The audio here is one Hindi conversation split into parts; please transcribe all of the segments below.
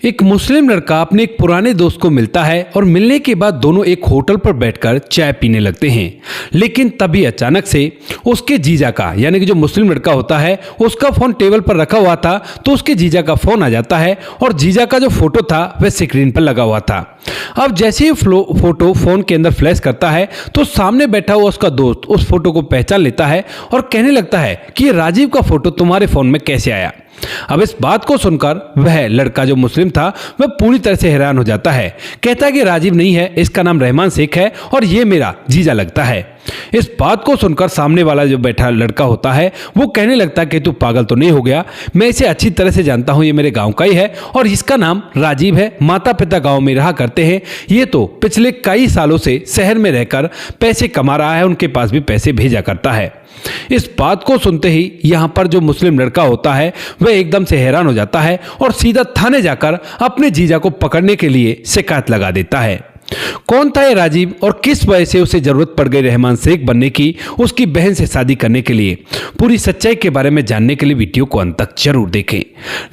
एक मुस्लिम लड़का अपने एक पुराने दोस्त को मिलता है और मिलने के बाद दोनों एक होटल पर बैठकर चाय पीने लगते हैं। लेकिन तभी अचानक से उसके जीजा का यानी कि जो मुस्लिम लड़का होता है उसका फोन टेबल पर रखा हुआ था, तो उसके जीजा का फोन आ जाता है और जीजा का जो फोटो था वह स्क्रीन पर लगा हुआ था। अब जैसे ही फोटो फोन के अंदर फ्लैश करता है तो सामने बैठा हुआ उसका दोस्त उस फोटो को पहचान लेता है और कहने लगता है कि राजीव का फोटो तुम्हारे फोन में कैसे आया। अब इस बात को सुनकर वह लड़का जो मुस्लिम था वह पूरी तरह से हैरान हो जाता है। कहता है कि राजीव नहीं है, इसका नाम रहमान शेख है और ये मेरा जीजा लगता है। इस बात को सुनकर सामने वाला जो बैठा लड़का होता है वो कहने लगता है कि तू पागल तो नहीं हो गया, मैं इसे अच्छी तरह से जानता हूँ, ये मेरे गांव का ही है और इसका नाम राजीव है, माता पिता गांव में रहा करते हैं, ये तो पिछले कई सालों से शहर में रहकर पैसे कमा रहा है, उनके पास भी पैसे भेजा करता है। इस बात को सुनते ही यहाँ पर जो मुस्लिम लड़का होता है वह एकदम से हैरान हो जाता है और सीधा थाने जाकर अपने जीजा को पकड़ने के लिए शिकायत लगा देता है। कौन था ये राजीव और किस वजह से उसे जरूरत पड़ गई रहमान शेख बनने की, उसकी बहन से शादी करने के लिए, पूरी सच्चाई के बारे में जानने के लिए वीडियो को अंत तक जरूर देखें।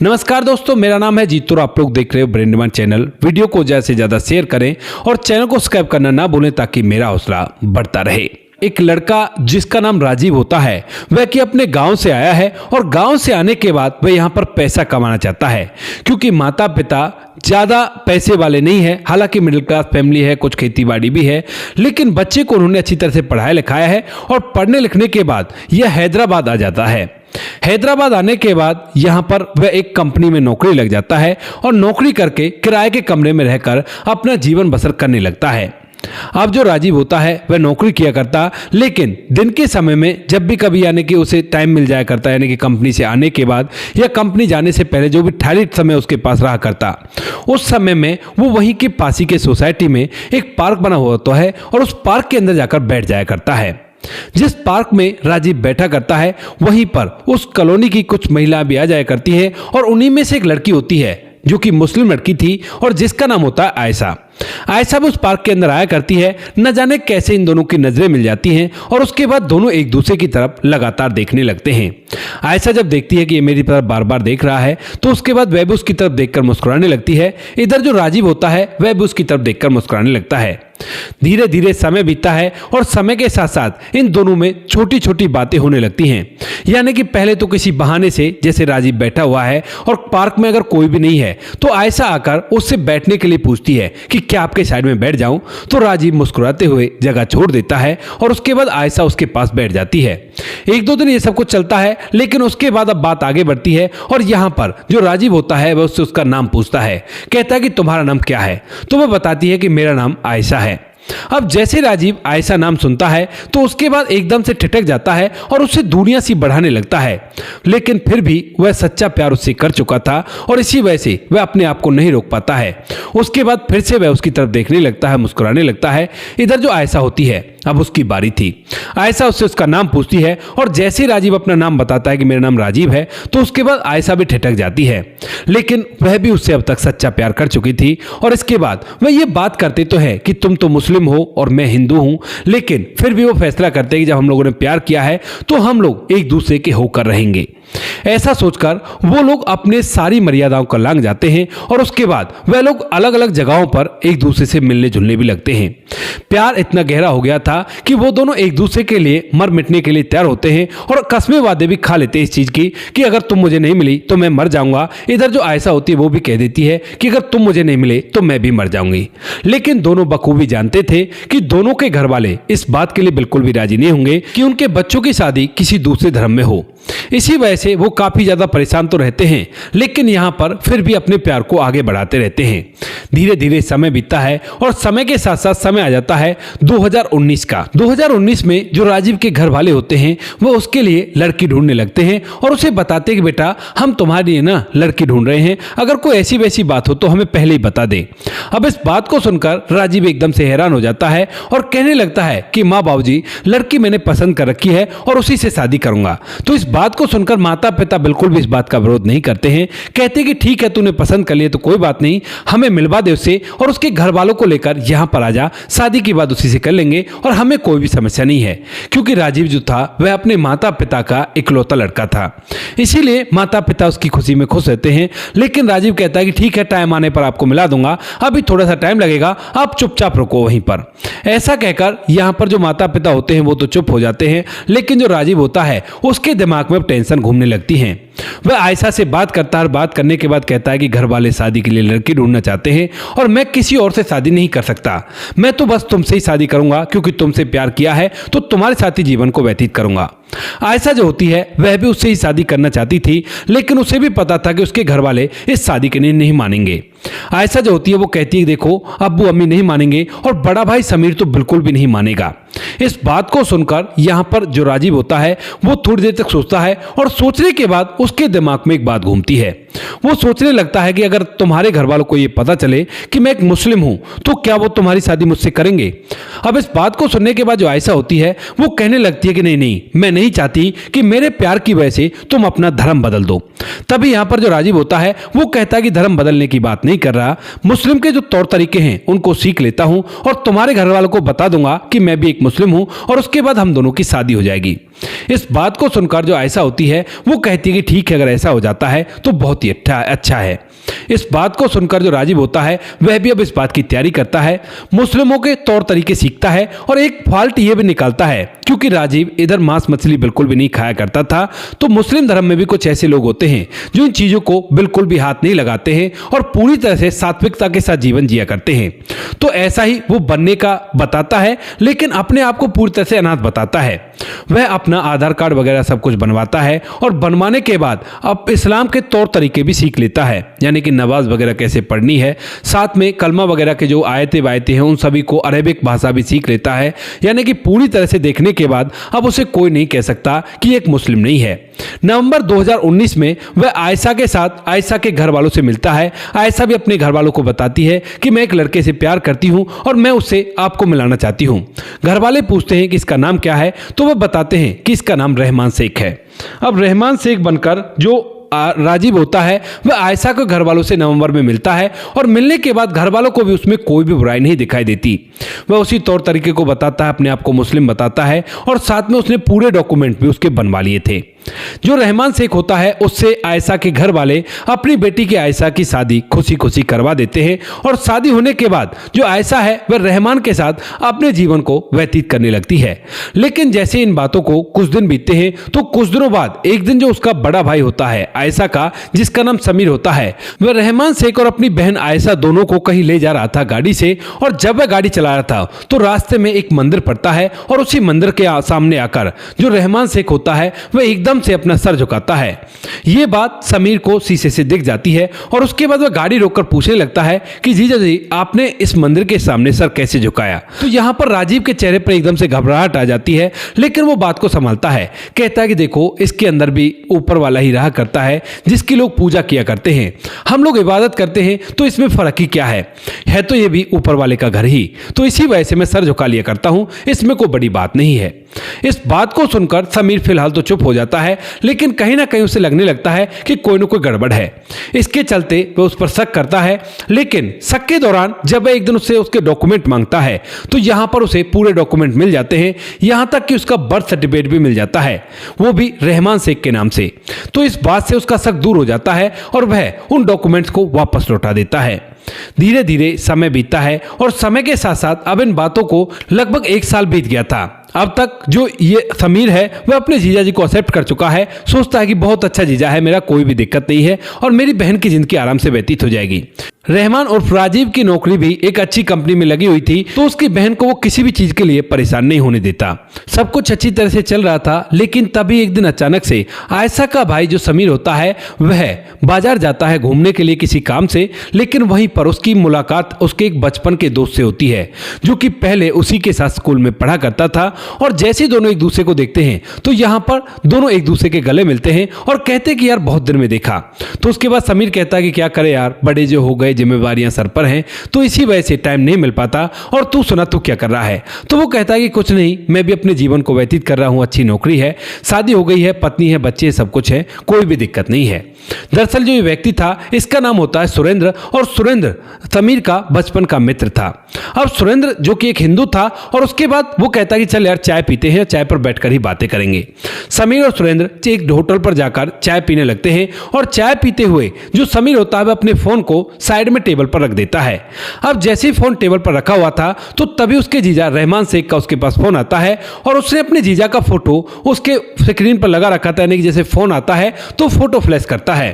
नमस्कार दोस्तों, मेरा नाम है जीतू और आप लोग देख रहे हो ब्रेन डिमांड चैनल। वीडियो को ज्यादा से ज्यादा शेयर करें और चैनल को सब्सक्राइब करना ना भूलें ताकि मेरा हौसला बढ़ता रहे। एक लड़का जिसका नाम राजीव होता है वह कि अपने गांव से आया है और गांव से आने के बाद वह यहां पर पैसा कमाना चाहता है, क्योंकि माता पिता ज़्यादा पैसे वाले नहीं है, हालांकि मिडिल क्लास फैमिली है, कुछ खेती बाड़ी भी है, लेकिन बच्चे को उन्होंने अच्छी तरह से पढ़ाया लिखाया है और पढ़ने लिखने के बाद यह हैदराबाद आ जाता है। हैदराबाद आने के बाद यहाँ पर वह एक कंपनी में नौकरी लग जाता है और नौकरी करके किराए के कमरे में रहकर अपना जीवन बसर करने लगता है। अब जो राजीव होता है वह नौकरी किया करता, लेकिन दिन के समय में जब भी कभी यानी कि उसे टाइम मिल जाया करता, यानी कि कंपनी से आने के बाद या कंपनी जाने से पहले जो भी ठहरित समय उसके पास रहा करता, उस समय में वो वहीं के पास ही के सोसाइटी में एक पार्क बना हुआ होता है और उस पार्क के अंदर जाकर बैठ जाया करता है। जिस पार्क में राजीव बैठा करता है वहीं पर उस कॉलोनी की कुछ महिला भी आ जाया करती है और उन्हीं में से एक लड़की होती है जो कि मुस्लिम लड़की थी और जिसका नाम होता है आयशा। आयशा भी उस पार्क के अंदर आया करती है, न जाने कैसे इन दोनों की नजरें मिल जाती हैं और उसके बाद दोनों एक दूसरे की तरफ लगातार देखने लगते हैं। आयशा जब देखती है कि ये मेरी तरफ बार बार देख रहा है तो उसके बाद वह भी उसकी तरफ देखकर मुस्कुराने लगती है। इधर जो राजीव होता है वह भी उसकी तरफ देखकर मुस्कुराने लगता है। धीरे धीरे समय बीतता है और समय के साथ साथ इन दोनों में छोटी छोटी बातें होने लगती हैं। यानी कि पहले तो किसी बहाने से, जैसे राजीव बैठा हुआ है और पार्क में अगर कोई भी नहीं है तो आयशा आकर उससे बैठने के लिए पूछती है कि क्या आपके साइड में बैठ जाऊं, तो राजीव मुस्कुराते हुए जगह छोड़ देता है और उसके बाद आयशा उसके पास बैठ जाती है। एक दो दिन ये सब कुछ चलता है, लेकिन उसके बाद अब बात आगे बढ़ती है और यहाँ पर जो राजीव होता है वह उससे उसका नाम पूछता है। कहता है कि तुम्हारा नाम क्या है, तो वह बताती है कि मेरा नाम आयशा है। अब जैसे राजीव आयशा नाम सुनता है तो उसके बाद एकदम से ठिठक जाता है और उससे दूरियां सी बढ़ाने लगता है, लेकिन फिर भी वह सच्चा प्यार उससे कर चुका था और इसी वजह से वह अपने आप को नहीं रोक पाता है। उसके बाद फिर से वह उसकी तरफ देखने लगता है, मुस्कुराने लगता है। इधर जो आयशा होती है अब उसकी बारी थी। आयशा उससे उसका नाम पूछती है और जैसे राजीव अपना नाम बताता है कि मेरा नाम राजीव है तो उसके बाद आयशा भी ठिठक जाती है, लेकिन वह भी उससे अब तक सच्चा प्यार कर चुकी थी। और इसके बाद वह ये बात करते तो है कि तुम तो मुस्लिम हो और मैं हिंदू हूं, लेकिन फिर भी वो फैसला करते हैं कि जब हम लोगों ने प्यार किया है तो हम लोग एक दूसरे के होकर रहेंगे। ऐसा सोचकर वो लोग अपने सारी मर्यादाओं का लांघ जाते हैं और उसके बाद वह लोग अलग अलग जगहों पर एक दूसरे से मिलने जुलने भी लगते हैं। प्यार इतना गहरा हो गया था कि वो दोनों एक दूसरे के लिए मर मिटने के लिए तैयार होते हैं और कस्में वादे भी खा लेते हैं इस चीज की कि अगर तुम मुझे नहीं मिली तो मैं मर जाऊंगा। इधर जो आयशा होती है वो भी कह देती है कि अगर तुम मुझे नहीं मिले तो मैं भी मर जाऊंगी। लेकिन दोनों बखूबी जानते थे कि दोनों के घर वाले इस बात के लिए बिल्कुल भी राजी नहीं होंगे कि उनके बच्चों की शादी किसी दूसरे धर्म में हो। इसी वजह से वो काफी ज्यादा परेशान तो रहते हैं, लेकिन यहाँ पर फिर भी अपने प्यार को आगे बढ़ाते रहते हैं। धीरे धीरे समय बीतता है और समय के साथ साथ समय आ जाता है 2019 का। 2019 में जो राजीव के घर वाले होते हैं वो उसके लिए लड़की ढूंढने लगते हैं और उसे बताते हैं कि बेटा हम तुम्हारे लिए ना लड़की ढूंढ रहे हैं, अगर कोई ऐसी वैसी बात हो तो हमें पहले ही बता दे। अब इस बात को सुनकर राजीव एकदम से हैरान हो जाता है और कहने लगता है कि माँ बाबूजी, लड़की मैंने पसंद कर रखी है और उसी से शादी करूंगा। तो इस बात को सुनकर माता पिता बिल्कुल भी इस बात का विरोध नहीं करते हैं, कहते कि ठीक है तूने पसंद कर लिया तो कोई बात नहीं, हमें मिलवा दे उससे और उसके घर वालों को लेकर यहाँ पर आ जा, शादी की बात उसी से कर लेंगे और हमें कोई भी समस्या नहीं है। क्योंकि राजीव जो था वह अपने माता पिता का इकलौता लड़का था, इसीलिए माता पिता उसकी खुशी में खुश रहते हैं। लेकिन राजीव कहता है कि ठीक है, टाइम आने पर आपको मिला दूंगा, अभी थोड़ा सा टाइम लगेगा, आप चुपचाप रुको वहीं पर। ऐसा कहकर यहाँ पर जो माता पिता होते हैं वो तो चुप हो जाते हैं, लेकिन जो राजीव होता है उसके दिमाग में टेंशन घूमने लगती है। वह आयशा से बात करता है और बात करने के बाद कहता है कि घर वाले शादी के लिए लड़की ढूंढना चाहते हैं और मैं किसी और से शादी नहीं कर सकता, मैं तो बस तुमसे ही शादी करूंगा, क्योंकि तुमसे प्यार किया है तो तुम्हारे साथ ही जीवन को व्यतीत करूंगा। आयशा जो होती है वह भी उससे ही शादी करना चाहती थी, लेकिन उसे भी पता था कि उसके घर वाले इस शादी के लिए नहीं मानेंगे। आयशा जो होती है वो कहती है देखो अब्बू अम्मी नहीं मानेंगे और बड़ा भाई समीर तो बिल्कुल भी नहीं मानेगा। इस बात को सुनकर यहाँ पर जो राजीव होता है वो थोड़ी देर तक सोचता है और सोचने के बाद उसके दिमाग में एक बात घूमती है। वो सोचने लगता है कि अगर तुम्हारे घर वालों को ये पता चले कि मैं एक मुस्लिम हूं तो क्या वो तुम्हारी शादी मुझसे करेंगे। अब इस बात को सुनने के बाद जो आयशा होती है वो कहने लगती है कि नहीं नहीं, मैं नहीं चाहती कि मेरे प्यार की वजह से तुम अपना धर्म बदल दो। तभी यहाँ पर जो राजीव होता है वो कहता है कि धर्म बदलने की बात नहीं कर रहा, मुस्लिम के जो तौर तरीके हैं उनको सीख लेता हूं और तुम्हारे घर वालों को बता दूंगा कि मैं भी एक मुस्लिम हूं और उसके बाद हम दोनों की शादी हो जाएगी। इस बात को सुनकर जो आयशा होती है वो कहती है कि ठीक है, अगर ऐसा हो जाता है तो बहुत ही अच्छा है। इस बात को सुनकर जो राजीव होता है वह भी अब इस बात की तैयारी करता है, मुस्लिमों के तौर तरीके सीखता है और एक फॉल्ट ये भी निकालता है क्योंकि राजीव इधर मांस मछली बिल्कुल भी नहीं खाया करता था, तो मुस्लिम धर्म में भी कुछ ऐसे लोग होते हैं जो इन चीजों को बिल्कुल भी हाथ नहीं लगाते हैं और पूरी तरह से सात्विकता के साथ जीवन जिया करते हैं। तो ऐसा ही वो बनने का बताता है, लेकिन अपने आप को पूरी तरह से अनाथ बताता है। वह अपना आधार कार्ड वगैरह सब कुछ बनवाता है और बनवाने के बाद अब इस्लाम के तौर तरीके भी सीख लेता है, यानी कि नमाज वगैरह कैसे पढ़नी है, साथ में कलमा वगैरह के जो आयतें वायतें हैं उन सभी को अरेबिक भाषा भी सीख लेता है। यानी कि पूरी तरह से देखने के बाद अब उसे कोई नहीं कह सकता कि एक मुस्लिम नहीं है। नवंबर 2019 में वह आयशा के साथ आयशा के घर वालों से मिलता है। आयशा भी अपने घर वालों को बताती है कि मैं एक लड़के से प्यार करती हूं और मैं उससे आपको मिलाना चाहती हूं। घर वाले पूछते हैं कि इसका नाम क्या है, तो वह बताते हैं कि इसका नाम रहमान शेख है। अब रहमान शेख बनकर जो राजीव होता है वह आयशा के घर वालों से नवंबर में मिलता है और मिलने के बाद घर वालों को भी उसमें कोई भी बुराई नहीं दिखाई देती। वह उसी तौर तरीके को बताता है, अपने आप को मुस्लिम बताता है और साथ में उसने पूरे डॉक्यूमेंट भी उसके बनवा लिए थे। जो रहमान शेख होता है उससे आयशा के घर वाले अपनी बेटी की आयशा की शादी खुशी खुशी करवा देते हैं और शादी होने के बाद जो आयशा है वह रहमान के साथ अपने जीवन को व्यतीत करने लगती है। लेकिन जैसे इन बातों को कुछ दिन बीतते हैं तो कुछ दिनों बाद एक दिन जो उसका बड़ा भाई होता है आयशा का, जिसका नाम समीर होता है, वह रहमान शेख और अपनी बहन आयशा दोनों को कहीं ले जा रहा था गाड़ी से, और जब वह गाड़ी चला रहा था तो रास्ते में एक मंदिर पड़ता है और उसी मंदिर के सामने आकर जो रहमान शेख होता है वह एकदम से अपना सर झुकाता है। यह बात समीर को शीशे से दिख जाती है और उसके बाद वह गाड़ी रोककर पूछने लगता है कि जीजा जी आपने इस मंदिर के सामने सर कैसे झुकाया। तो यहाँ पर राजीव के चेहरे पर एकदम से घबराहट आ जाती है, लेकिन वो बात को संभालता है, कहता है कि देखो इसके अंदर भी ऊपर वाला ही रहा करता है जिसकी लोग पूजा किया करते हैं, हम लोग इबादत करते हैं, तो इसमें फर्क ही क्या है तो ये भी ऊपर वाले का घर ही, तो इसी वजह से मैं सर झुका लिया करता हूं, इसमें कोई बड़ी बात नहीं है। इस बात को सुनकर समीर फिलहाल तो चुप हो जाता है, लेकिन कहीं ना कहीं उसे लगने लगता है कि कोई ना कोई गड़बड़ है। इसके चलते वह उस पर शक करता है, लेकिन शक के दौरान जब वह एक दिन उससे उसके डॉक्यूमेंट मांगता है तो यहां पर उसे पूरे डॉक्यूमेंट मिल जाते हैं, यहां तक कि उसका बर्थ सर्टिफिकेट भी मिल जाता है, वो भी रहमान शेख के नाम से। तो इस बात से उसका शक दूर हो जाता है और वह उन डॉक्यूमेंट्स को वापस लौटा देता है। धीरे धीरे समय बीतता है और समय के साथ साथ अब इन बातों को लगभग 1 साल बीत गया था। अब तक जो ये समीर है वह अपने जीजा जी को एक्सेप्ट कर चुका है, सोचता है कि बहुत अच्छा जीजा है मेरा, कोई भी दिक्कत नहीं है और मेरी बहन की जिंदगी आराम से व्यतीत हो जाएगी। रहमान और राजीव की नौकरी भी एक अच्छी कंपनी में लगी हुई थी, तो उसकी बहन को वो किसी भी चीज के लिए परेशान नहीं होने देता। सब कुछ अच्छी तरह से चल रहा था, लेकिन तभी एक दिन अचानक से आयशा का भाई जो समीर होता है वह बाजार जाता है घूमने के लिए किसी काम से, लेकिन वहीं पर उसकी मुलाकात उसके एक बचपन के दोस्त से होती है जो कि पहले उसी के साथ स्कूल में पढ़ा करता था। और जैसे दोनों एक दूसरे को देखते हैं तो यहाँ पर दोनों एक दूसरे के गले मिलते हैं और कहते हैं कि यार बहुत दिन में देखा। तो उसके बाद समीर कहता है कि क्या करे यार, बड़े जो हो गए, जिम्मेवारियां सर पर हैं, तो इसी वजह से टाइम नहीं मिल पाता। और तू सुना, तू क्या कर रहा है? तो वो कहता है कि कुछ नहीं, मैं भी अपने जीवन को व्यतीत कर रहा हूँ, अच्छी नौकरी है, शादी हो गई है, पत्नी है, बच्चे, सब कुछ है, कोई भी दिक्कत नहीं है। दरअसल जो ये व्यक्ति था इसका नाम होता है सुरेंद्र, और सुरेंद्र सुरेंद्र समीर का बचपन का मित्र था। अब सुरेंद्र जो कि एक हिंदू था और उसके बाद वो कहता कि चल यार चाय पीते हैं, चाय पर बैठकर ही बातें करेंगे। समीर और सुरेंद्र एक होटल पर जाकर चाय पीने लगते हैं और चाय पीते हुए जो समीर होता है वह अपने फोन को साइड में टेबल पर रख देता है। अब जैसे ही फोन टेबल पर रखा हुआ था तो तभी उसके जीजा रहमान शेख का उसके पास फोन आता है और उसने अपने जीजा का फोटो उसके स्क्रीन पर लगा रखा था, यानी कि जैसे फोन आता है तो फोटो फ्लैश करता है।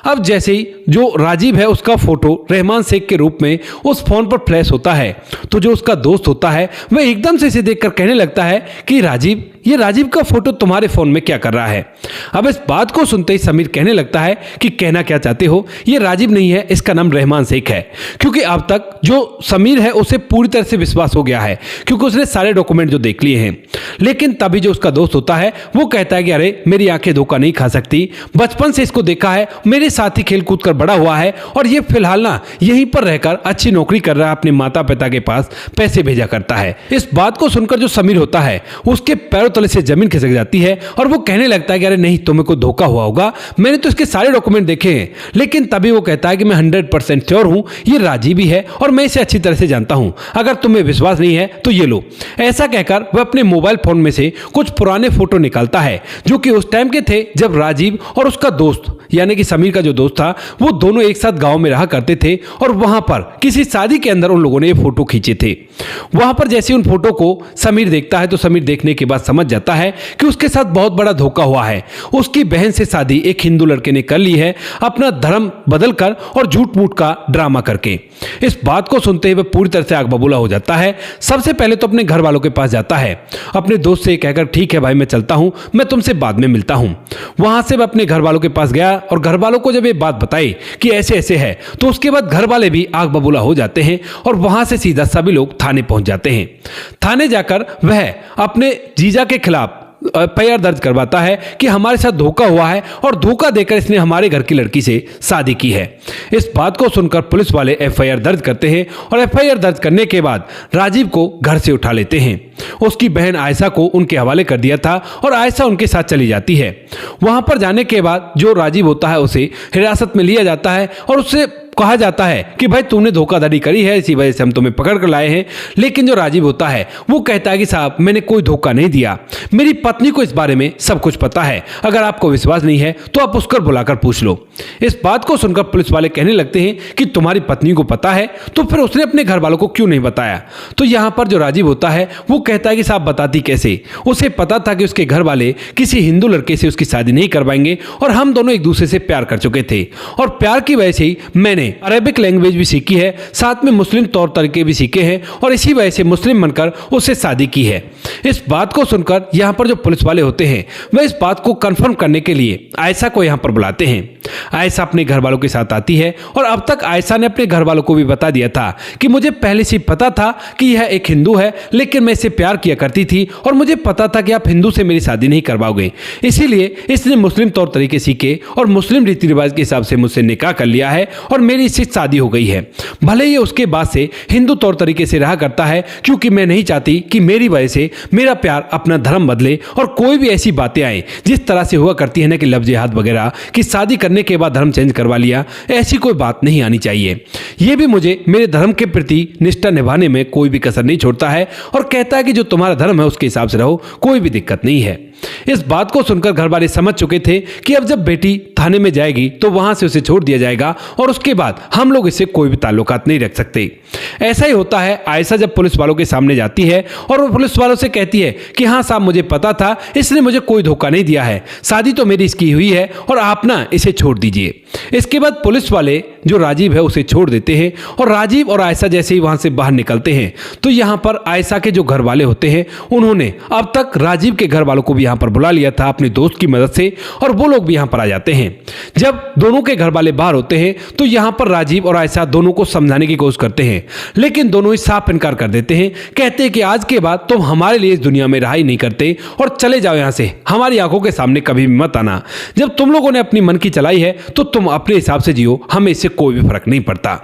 अब जैसे ही जो राजीव है उसका फोटो रहमान शेख के रूप में उस फोन पर फ्लैश होता है तो जो उसका दोस्त होता है वह एकदम से इसे देखकर कहने लगता है कि राजीव, ये राजीव का फोटो तुम्हारे फोन में क्या कर रहा है। अब इस बात को सुनते ही समीर कहने लगता है कि कहना क्या चाहते हो, ये राजीव नहीं है, इसका नाम रहमान शेख है। क्योंकि अब तक जो समीर है उसे पूरी तरह से विश्वास हो गया है क्योंकि उसने सारे डॉक्यूमेंट जो देख लिए हैं। लेकिन तभी जो उसका दोस्त होता है वो कहता है कि अरे मेरी आंखें धोखा नहीं खा सकती, बचपन से इसको देखा है, मेरे साथ ही खेल कूद कर बड़ा हुआ है और ये फिलहाल ना यहीं पर रहकर अच्छी नौकरी कर रहा है, अपने माता पिता के पास पैसे भेजा करता है। इस बात को सुनकर जो समीर होता है उसके पैरों तले से जमीन खिसक जाती है और वो कहने लगता है कि अरे नहीं, तुम्हें कोई धोखा हुआ होगा, मैंने तो इसके सारे डॉक्यूमेंट देखे हैं। लेकिन तभी वो कहता है कि मैं 100% श्योर हूं ये राजीव ही है और मैं इसे अच्छी तरह से जानता हूं, अगर तुम्हें विश्वास नहीं है तो ये लो। ऐसा कहकर वह अपने मोबाइल फोन में से कुछ पुराने फोटो निकालता है जो कि उस टाइम के थे जब राजीव और उसका दोस्त यानी कि समीर का जो दोस्त था वो दोनों एक साथ गांव में रहा करते थे और वहां पर किसी शादी के अंदर उन लोगों ने ये फोटो खींचे थे। वहां पर जैसे उन फोटो को समीर देखता है तो समीर देखने के बाद समझ जाता है कि उसके साथ बहुत बड़ा धोखा हुआ है। उसकी बहन से शादी एक हिंदू लड़के ने कर ली है, अपना धर्म बदलकर और झूठ मूठ का ड्रामा करके। इस बात को सुनते ही वह पूरी तरह से आग बबूला हो जाता है। सबसे पहले तो अपने घर वालों के पास जाता है, अपने दोस्त से कहकर ठीक है भाई मैं चलता हूं, मैं तुमसे बाद में मिलता हूं। वहां से वह अपने घर वालों के पास गया और घर वालों को जब ये बात बताई कि ऐसे ऐसे है तो उसके बाद घर वाले भी आग बबूला हो जाते हैं और वहां से सीधा सभी लोग थाने पहुंच जाते हैं। थाने जाकर वह अपने जीजा के खिलाफ एफआईआर दर्ज करवाता है कि हमारे साथ धोखा हुआ है और धोखा देकर इसने हमारे घर की लड़की से शादी की है। इस बात को सुनकर पुलिस वाले एफआईआर दर्ज करते हैं और एफआईआर दर्ज करने के बाद राजीव को घर से उठा लेते हैं। उसकी बहन आयशा को उनके हवाले कर दिया था और आयशा उनके साथ चली जाती है। वहां पर जाने के बाद जो राजीव होता है उसे हिरासत में लिया जाता है और उससे कहा जाता है कि भाई तूने धोखाधड़ी करी है, इसी वजह से हम तुम्हें पकड़ कर लाए हैं। लेकिन जो राजीव होता है वो कहता है कि साहब मैंने कोई धोखा नहीं दिया, मेरी पत्नी को इस बारे में सब कुछ पता है, अगर आपको विश्वास नहीं है तो आप उसको बुलाकर पूछ लो। इस बात को सुनकर पुलिस वाले कहने लगते हैं कि तुम्हारी पत्नी को पता है तो फिर उसने अपने घर वालों को क्यों नहीं बताया। तो यहाँ पर जो राजीव होता है वो कहता है कि साहब बताती कैसे, उसे पता था कि उसके घर वाले किसी हिंदू लड़के से उसकी शादी नहीं करवाएंगे और हम दोनों एक दूसरे से प्यार कर चुके थे और प्यार की वजह से ही मैंने अरेबिक लैंग्वेज भी सीखी है, साथ में मुस्लिम तौर तरीके भी सीखे हैं और इसी वजह से मुस्लिम बनकर उससे शादी की है। इस बात को सुनकर यहाँ पर जो पुलिस वाले होते हैं वह इस बात को कंफर्म करने के लिए आयशा को यहाँ पर बुलाते हैं। आयशा अपने घर वालों के साथ आती है और अब तक आयशा ने अपने घर वालों को भी बता दिया था कि मुझे पहले से पता था कि यह एक हिंदू है, लेकिन मैं इससे प्यार किया करती थी और मुझे पता था कि आप हिंदू से मेरी शादी नहीं करवाओगे, इसीलिए इसने मुस्लिम तौर तरीके सीखे और मुस्लिम रीति रिवाज के हिसाब से मुझसे निकाह कर लिया है और मेरी इससे शादी हो गई है। भले ही उसके बाद से हिंदू तौर तरीके से रहा करता है क्योंकि मैं नहीं चाहती कि मेरी वजह से मेरा प्यार अपना धर्म बदले और कोई भी ऐसी बातें आए जिस तरह से हुआ करती है ना कि लव जिहाद वगैरह कि शादी करने के बाद धर्म चेंज करवा लिया, ऐसी कोई बात नहीं आनी चाहिए। यह भी मुझे मेरे धर्म के प्रति निष्ठा निभाने में कोई भी कसर नहीं छोड़ता है और कहता है कि जो तुम्हारा धर्म है उसके हिसाब से रहो, कोई भी दिक्कत नहीं है। इस बात को सुनकर घर वाले समझ चुके थे कि अब जब बेटी थाने में जाएगी तो वहां से उसे छोड़ दिया जाएगा और उसके बाद हम लोग इससे कोई भी ताल्लुकात नहीं रख सकते। ऐसा ही होता है। आयशा जब पुलिस वालों के सामने जाती है और वो पुलिस वालों से कहती है कि हाँ साहब मुझे पता था, इसने मुझे कोई धोखा नहीं दिया है, शादी तो मेरी इसकी हुई है और आप ना इसे छोड़ दीजिए। इसके बाद पुलिस वाले जो राजीव है उसे छोड़ देते हैं और राजीव और आयशा जैसे ही वहां से बाहर निकलते हैं तो यहाँ पर आयशा के जो घर वाले होते हैं उन्होंने अब तक राजीव के घर वालों को भी यहाँ पर बुला लिया था अपने दोस्त की मदद से और वो लोग भी यहाँ पर आ जाते हैं। जब दोनों के घर वाले बाहर होते हैं तो यहाँ पर राजीव और आयशा दोनों को समझाने की कोशिश करते हैं, लेकिन दोनों ही साफ इनकार कर देते हैं। कहते हैं कि आज के बाद तुम हमारे लिए इस दुनिया में रहाई नहीं करते और चले जाओ यहाँ से, हमारी आंखों के सामने कभी भी मत आना। जब तुम लोगों ने अपनी मन की चलाई है तो तुम अपने हिसाब से जियो, हमें इससे कोई भी फर्क नहीं पड़ता।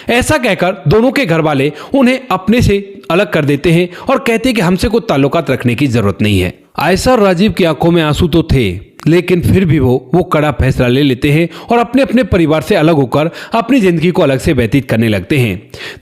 ऐसा कहकर दोनों के घर वाले उन्हें अपने से अलग कर देते हैं और कहते हैं कि हमसे कोई ताल्लुकात रखने की जरूरत नहीं है। आयशा और राजीव की आंखों में आंसू तो थे, लेकिन फिर भी वो कड़ा फैसला ले लेते हैं और अपने अपने परिवार से अलग होकर अपनी जिंदगी को अलग से व्यतीत करने लगते हैं।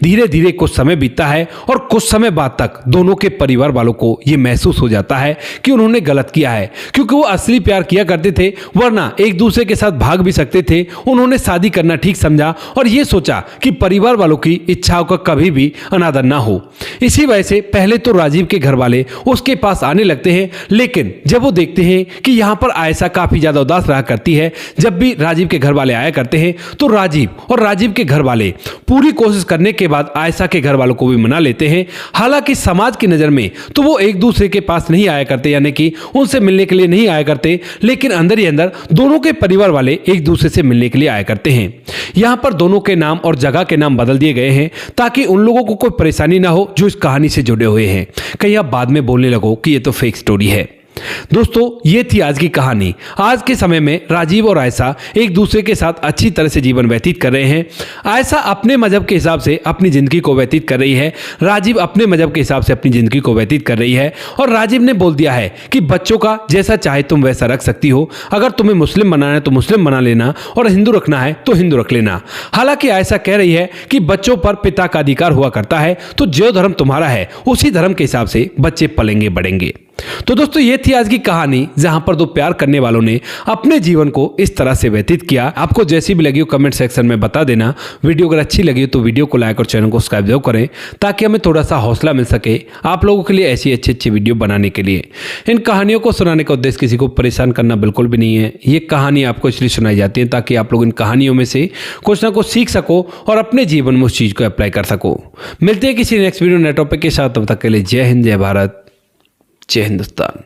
धीरे धीरे कुछ समय बीतता है और कुछ समय बाद तक दोनों के परिवार वालों को ये महसूस हो जाता है कि उन्होंने गलत किया है, क्योंकि वो असली प्यार किया करते थे, वरना एक दूसरे के साथ भाग भी सकते थे। उन्होंने शादी करना ठीक समझा और ये सोचा कि परिवार वालों की इच्छाओं का कभी भी अनादर ना हो। इसी वजह से पहले तो राजीव के घर वाले उसके पास आने लगते हैं, लेकिन जब वो देखते हैं कि यहाँ पर आयशा काफी ज्यादा उदास रहा करती है, जब भी राजीव के घर वाले आया करते हैं तो राजीव और राजीव के घर वाले पूरी कोशिश करने के बाद आयशा के घर वालों को भी मना लेते हैं। हालांकि समाज की नजर में तो वो एक दूसरे के पास नहीं आया करते, यानी कि उनसे मिलने के लिए नहीं आया करते, लेकिन अंदर ही अंदर दोनों के परिवार वाले एक दूसरे से मिलने के लिए आया करते हैं। यहाँ पर दोनों के नाम और जगह के नाम बदल दिए गए हैं ताकि उन लोगों को कोई परेशानी ना हो जो इस कहानी से जुड़े हुए हैं। कहीं आप बाद में बोलने लगो कि ये तो फेक स्टोरी है। दोस्तों, ये थी आज की कहानी। आज के समय में राजीव और आयशा एक दूसरे के साथ अच्छी तरह से जीवन व्यतीत कर रहे हैं। आयशा अपने मजहब के हिसाब से अपनी जिंदगी को व्यतीत कर रही है, राजीव अपने मजहब के हिसाब से अपनी जिंदगी को व्यतीत कर रही है। और राजीव ने बोल दिया है कि बच्चों का जैसा चाहे तुम वैसा रख सकती हो, अगर तुम्हें मुस्लिम बनाना है तो मुस्लिम बना लेना और हिंदू रखना है तो हिंदू रख लेना। हालांकि आयशा कह रही है कि बच्चों पर पिता का अधिकार हुआ करता है, तो जो धर्म तुम्हारा है उसी धर्म के हिसाब से बच्चे पलेंगे बढ़ेंगे। तो दोस्तों, ये थी आज की कहानी जहां पर दो प्यार करने वालों ने अपने जीवन को इस तरह से व्यतीत किया। आपको जैसी भी लगी हो कमेंट सेक्शन में बता देना। वीडियो अगर अच्छी लगी तो वीडियो को लाइक और चैनल को सब्सक्राइब जरूर करें ताकि हमें थोड़ा सा हौसला मिल सके आप लोगों के लिए ऐसी अच्छी वीडियो बनाने के लिए। इन कहानियों को सुनाने का उद्देश्य किसी को परेशान करना बिल्कुल भी नहीं है। ये कहानी आपको इसलिए सुनाई जाती है ताकि आप लोग इन कहानियों में से कुछ ना कुछ सीख सको और अपने जीवन में उस चीज को अप्लाई कर सको। मिलते हैं किसी नेक्स्ट वीडियो नए टॉपिक के साथ, तब तक के लिए जय हिंद, जय भारत, जय हिंदुस्तान।